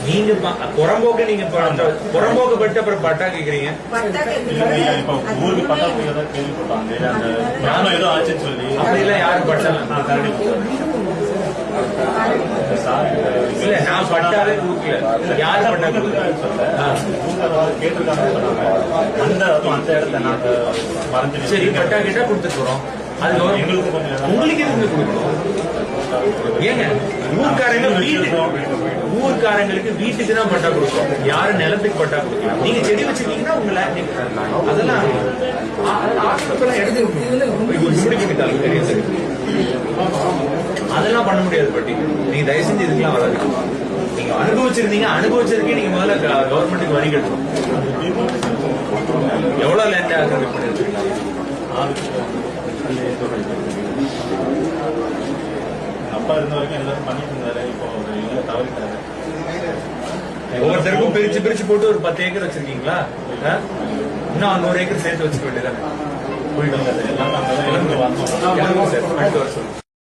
நீங்க புறம்போக்கு நீங்க புறம்போக்கு பட்டு அப்புறம் பட்டா கேக்குறீங்க. ஊருக்கு பட்டா கேள்விப்பட்டாங்க. நானும் ஏதோ ஆச்சுன்னு சொல்லி அப்படிலாம் யாரும் பட்டா இல்ல, நான் பட்டாவே கொடுக்கல. யாரு பட்டா கேட்டிருக்காங்க. அந்த இடத்த நாங்க மறந்து சரி பட்டா கேட்டா கொடுத்துட்டு போறோம். அது எங்களுக்கு உங்களுக்கு எதுக்கு கொடுக்கணும்? ஏங்க ஊர்க்காரங்களுக்கு வீட்டுக்கு தான் பட்டா கொடுக்கும். யாரும் நிலத்துக்கு பட்டா கொடுக்கலாம். நீங்க செடி வச்சிருக்கீங்கன்னா உங்களை அதெல்லாம் எடுத்து அதெல்லாம் பண்ண முடியாது. பட்டி நீங்க தயவு செஞ்சு இதுக்கெல்லாம் வராது. நீங்க அனுபவிச்சிருக்கீங்க. நீங்க முதல்ல கவர்மெண்ட்டுக்கு வரி கட்டணும். எவ்வளவு லேண்ட் ஆக்ரமிட் பண்ணிருக்கீங்க? அப்பா இருந்த வரைக்கும் எல்லாரும் பண்ணிட்டு இருந்தாரு. இப்போ தவறிட்டாரு. ஒவ்வொருத்தருக்கும் பிரிச்சு போட்டு ஒரு 10 ஏக்கர் வச்சிருக்கீங்களா? இன்னும் 100 ஏக்கர் சேர்த்து வச்சுக்க வேண்டியதான். போயிட்டு எல்லாமே அங்கே வந்தோம். அடுத்த வருஷம்